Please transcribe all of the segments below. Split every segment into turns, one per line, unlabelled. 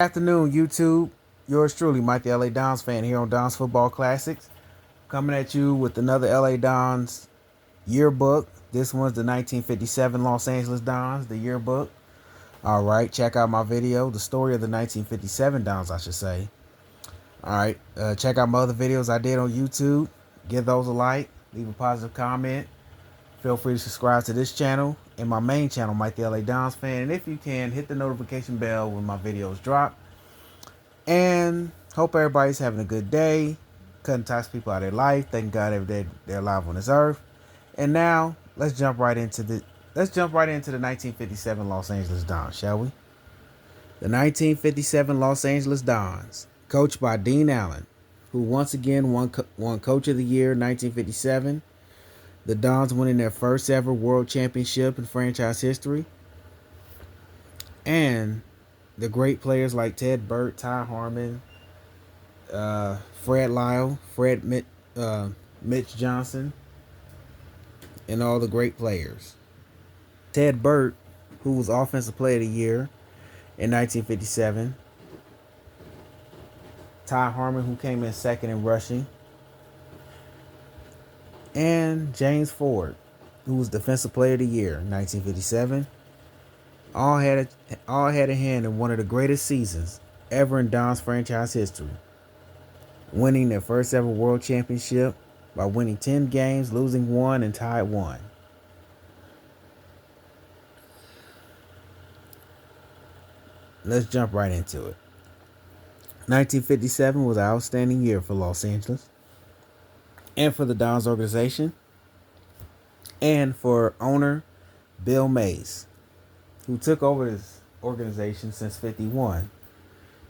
Afternoon, YouTube. Yours truly, Mike the LA Dons fan here on Dons Football Classics. Coming at you with another LA Dons yearbook. This one's the 1957 Los Angeles Dons, the yearbook. All right, check out my video, the story of the 1957 Dons, I should say. All right, check out my other videos I did on YouTube. Give those a like, leave a positive comment. Feel free to subscribe to this channel and my main channel, Mike the LA Dons fan. And if you can, hit the notification bell when my videos drop. And hope everybody's having a good day. Cutting toxic people out of their life. Thank God every day they're alive on this earth. And now let's jump right into the 1957 Los Angeles Dons, shall we? The 1957 Los Angeles Dons, coached by Dean Allen, who once again won Coach of the Year in 1957. The Dons winning their first ever World Championship in franchise history. And the great players like Ted Burt, Ty Harmon, Fred Lyle, Mitch Johnson, and all the great players. Ted Burt, who was Offensive Player of the Year in 1957. Ty Harmon, who came in second in rushing. And James Ford, who was Defensive Player of the Year in 1957. All had a hand in one of the greatest seasons ever in Dons franchise history, winning their first ever World Championship by winning 10 games, losing 1, and tied 1. Let's jump right into it. 1957 was an outstanding year for Los Angeles and for the Dons organization and for owner Bill Mays, who took over this organization since 51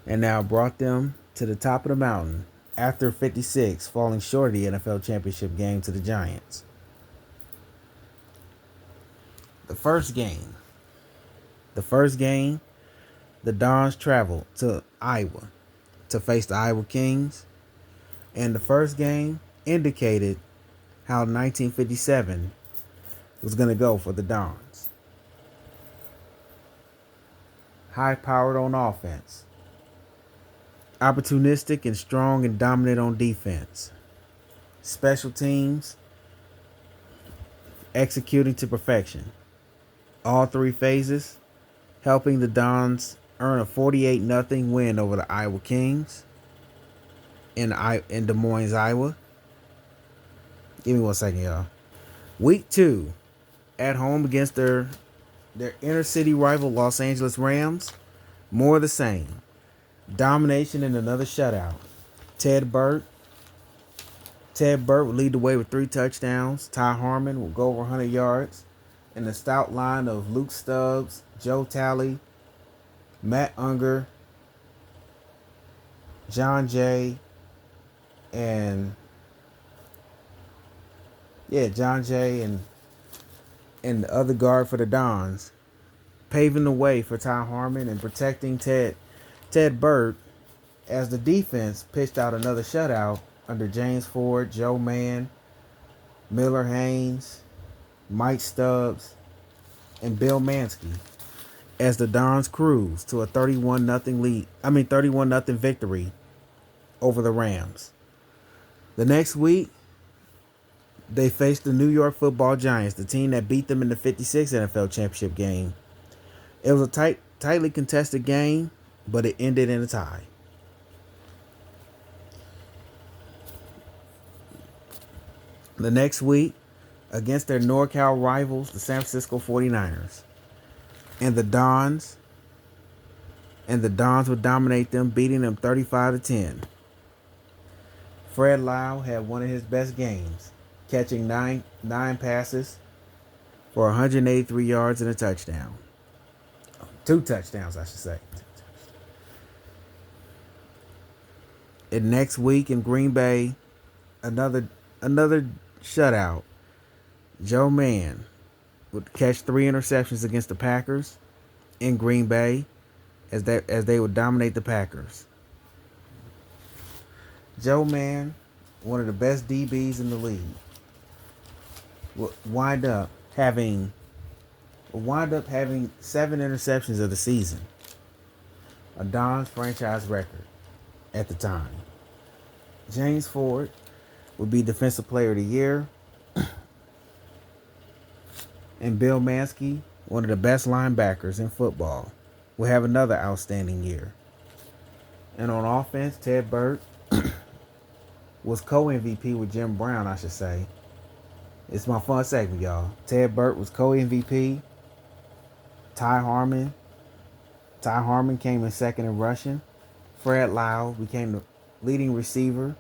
and now brought them to the top of the mountain after 56, falling short of the NFL championship game to the Giants. The first game, the Dons traveled to Iowa to face the Iowa Kings, and the first game indicated how 1957 was going to go for the Dons. High-powered on offense, opportunistic and strong and dominant on defense, special teams executing to perfection. All three phases helping the Dons earn a 48-0 win over the Iowa Kings in Des Moines, Iowa. Give me 1 second, y'all. Week 2, at home against their inner city rival Los Angeles Rams. More of the same. Domination and another shutout. Ted Burt would lead the way with 3 touchdowns. Ty Harmon will go over 100 yards. And the stout line of Luke Stubbs, Joe Talley, Matt Unger, John Jay, and the other guard for the Dons, paving the way for Ty Harmon and protecting Ted Burt as the defense pitched out another shutout under James Ford, Joe Mann, Miller Haynes, Mike Stubbs, and Bill Mansky as the Dons cruised to a 31-0 victory over the Rams. The next week, they faced the New York Football Giants, the team that beat them in the 56 NFL championship game. It was a tightly contested game, but it ended in a tie. The next week, against their NorCal rivals, the San Francisco 49ers. And the Dons would dominate them, beating them 35-10. Fred Lyle had one of his best games, catching nine passes for 183 yards and a touchdown. 2 touchdowns, I should say. And next week in Green Bay, another shutout. Joe Mann would catch 3 interceptions against the Packers in Green Bay as they would dominate the Packers. Joe Mann, one of the best DBs in the league, would wind up having 7 interceptions of the season. a Dons franchise record at the time. James Ford would be Defensive Player of the Year. And Bill Mansky, one of the best linebackers in football, will have another outstanding year. And on offense, Ted Burt was co-MVP with Jim Brown, I should say. It's my fun segment, y'all. Ted Burt was co-MVP. Ty Harmon came in second in rushing. Fred Lau became the leading receiver.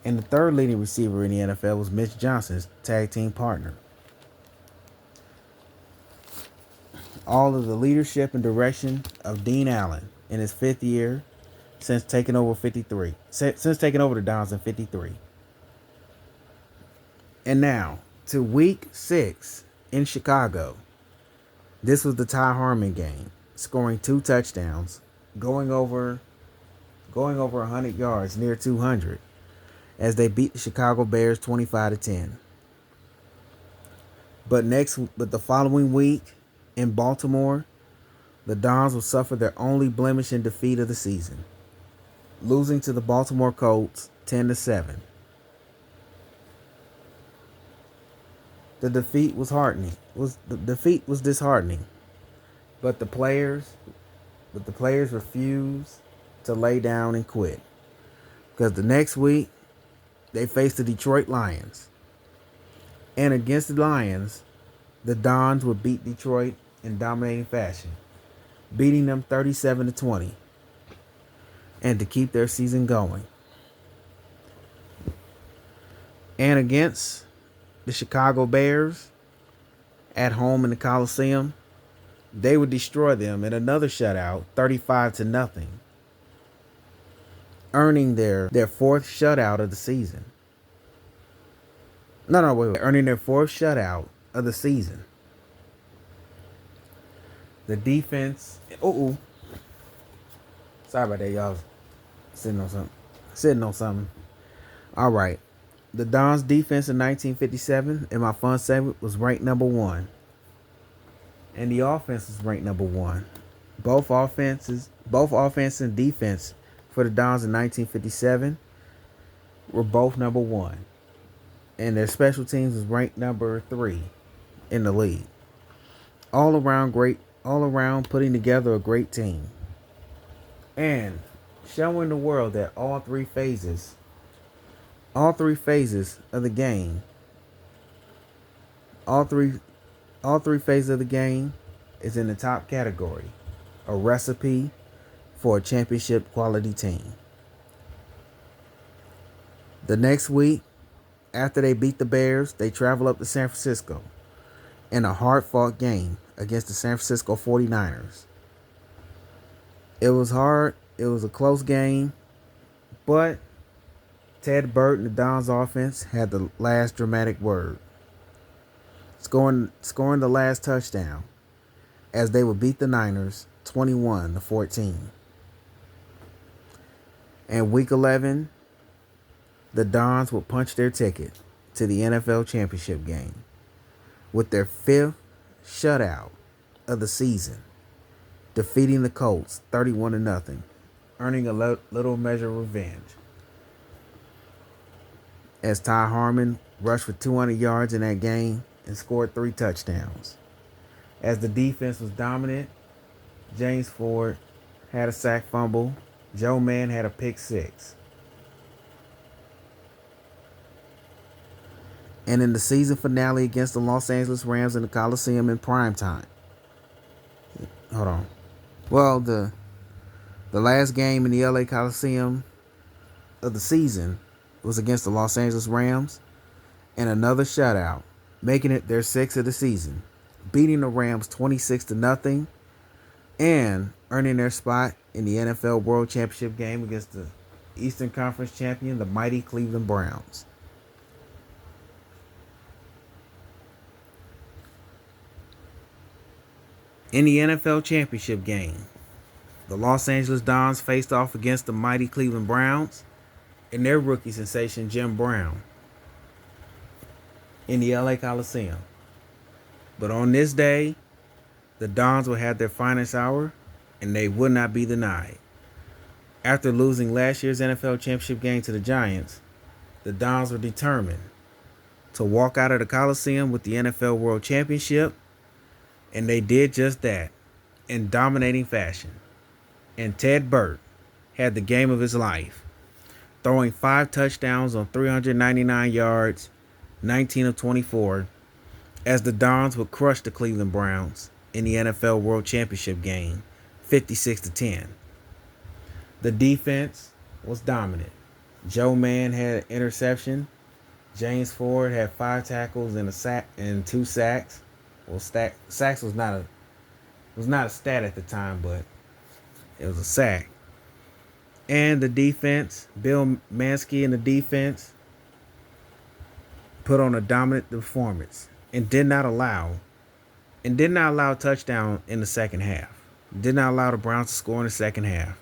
And the third leading receiver in the NFL was Mitch Johnson's tag team partner. All of the leadership and direction of Dean Allen in his 5th year since taking over the Dons in 53. And now to week 6 in Chicago. This was the Ty Harmon game, scoring 2 touchdowns, going over 100 yards, near 200, as they beat the Chicago Bears 25-10. But the following week in Baltimore, the Dons will suffer their only blemish and defeat of the season, losing to the Baltimore Colts 10-7. The defeat was disheartening, but the players refused to lay down and quit, because the next week they faced the Detroit Lions, and against the Lions, the Dons would beat Detroit in dominating fashion, beating them 37-20, and to keep their season going. And against the Chicago Bears at home in the Coliseum, they would destroy them in another shutout, 35-0, earning their 4th shutout of the season. Earning their 4th shutout of the season. The defense. Sorry about that, y'all. Sitting on something. All right. The Dons defense in 1957 in my fun segment was ranked number 1. And the offense was ranked number 1. Both offense and defense for the Dons in 1957 were both number 1. And their special teams was ranked number 3 in the league. All around putting together a great team. And showing the world that all three phases of the game is in the top category, a recipe for a championship quality team. The next week, after they beat the Bears, they travel up to San Francisco in a hard-fought game against the San Francisco 49ers. It was hard. It was a close game, but Ted Burt and the Dons offense had the last dramatic word, scoring the last touchdown as they would beat the Niners 21-14. And week 11, the Dons would punch their ticket to the NFL championship game with their 5th shutout of the season, defeating the Colts 31-0, earning a little measure of revenge. As Ty Harmon rushed for 200 yards in that game and scored 3 touchdowns. As the defense was dominant, James Ford had a sack fumble. Joe Mann had a pick 6. And in the season finale against the Los Angeles Rams in the Coliseum in prime time. Hold on. Well, the last game in the LA Coliseum of the season was against the Los Angeles Rams, and another shutout, making it their 6th of the season, beating the Rams 26-0, and earning their spot in the NFL World Championship game against the Eastern Conference champion, the mighty Cleveland Browns. In the NFL Championship game, the Los Angeles Dons faced off against the mighty Cleveland Browns and their rookie sensation, Jim Brown, in the LA Coliseum. But on this day, the Dons will have their finest hour, and they would not be denied. After losing last year's NFL championship game to the Giants, the Dons were determined to walk out of the Coliseum with the NFL World Championship, and they did just that in dominating fashion. And Ted Burt had the game of his life, throwing 5 touchdowns on 399 yards, 19 of 24, as the Dons would crush the Cleveland Browns in the NFL World Championship game, 56-10. The defense was dominant. Joe Mann had an interception. James Ford had 5 tackles and a sack and 2 sacks. Well, sacks was not a stat at the time, but it was a sack. And the defense, Bill Mansky and the defense put on a dominant performance and did not allow a touchdown in the second half. Did not allow the Browns to score in the second half.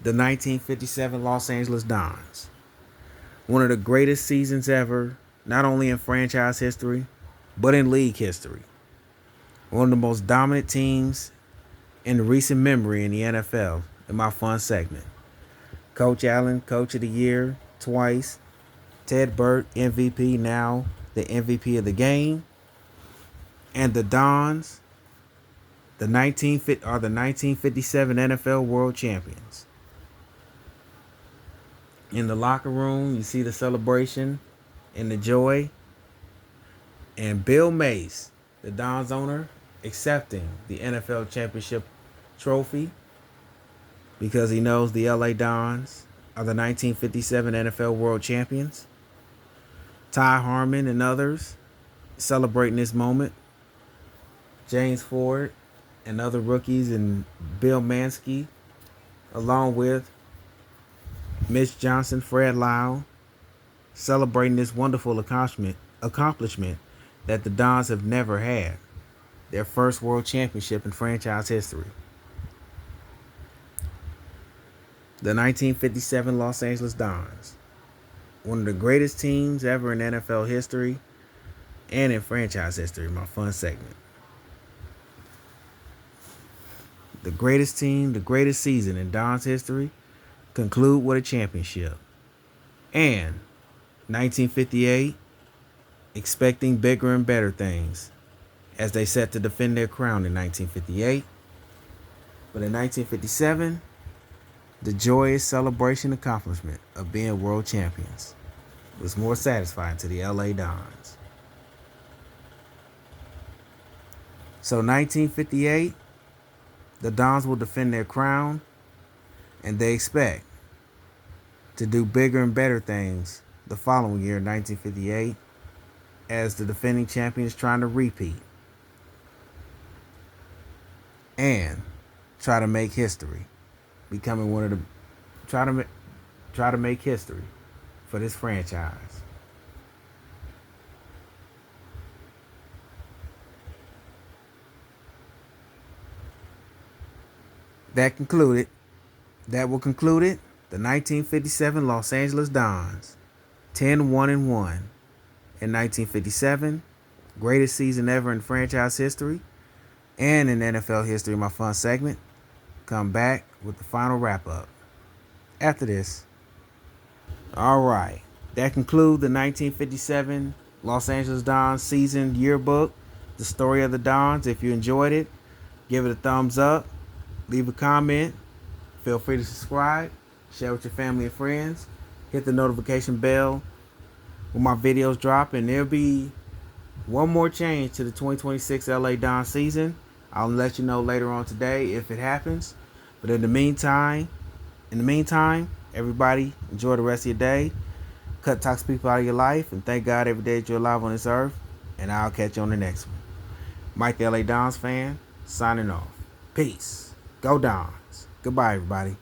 The 1957 Los Angeles Dons, one of the greatest seasons ever, not only in franchise history, but in league history. One of the most dominant teams in recent memory in the NFL in my fun segment. Coach Allen, Coach of the Year twice. Ted Burt, MVP, now the MVP of the game. And the Dons, the 1957 NFL World Champions. In the locker room, you see the celebration and the joy. And Bill Mace, the Dons owner, accepting the NFL championship trophy because he knows the LA Dons are the 1957 NFL World Champions. Ty Harmon and others celebrating this moment. James Ford and other rookies and Bill Mansky, along with Mitch Johnson, Fred Lyle, celebrating this wonderful accomplishment that the Dons have never had. Their first world championship in franchise history. The 1957 Los Angeles Dons, one of the greatest teams ever in NFL history and in franchise history, my fun segment. The greatest team, the greatest season in Dons history, conclude with a championship. And 1958, expecting bigger and better things as they set to defend their crown in 1958. But in 1957, the joyous celebration accomplishment of being world champions was more satisfying to the LA Dons. So 1958, the Dons will defend their crown, and they expect to do bigger and better things the following year, 1958, as the defending champions trying to repeat and try to make history, becoming one of the try to make history for this franchise. That will conclude it. The 1957 Los Angeles Dons, 10-1-1 in 1957, greatest season ever in franchise history and in NFL history. My fun segment. Come back with the final wrap up after this. All right, that concludes the 1957 Los Angeles Dons season yearbook, the story of the Dons. If you enjoyed it, give it a thumbs up, leave a comment, feel free to subscribe, share with your family and friends, hit the notification bell when my videos drop, and there'll be one more change to the 2026 LA Dons season. I'll let you know later on today if it happens. But in the meantime, everybody enjoy the rest of your day. Cut toxic people out of your life, and thank God every day that you're alive on this earth. And I'll catch you on the next one. Mike the LA Dons fan, signing off. Peace. Go Dons. Goodbye, everybody.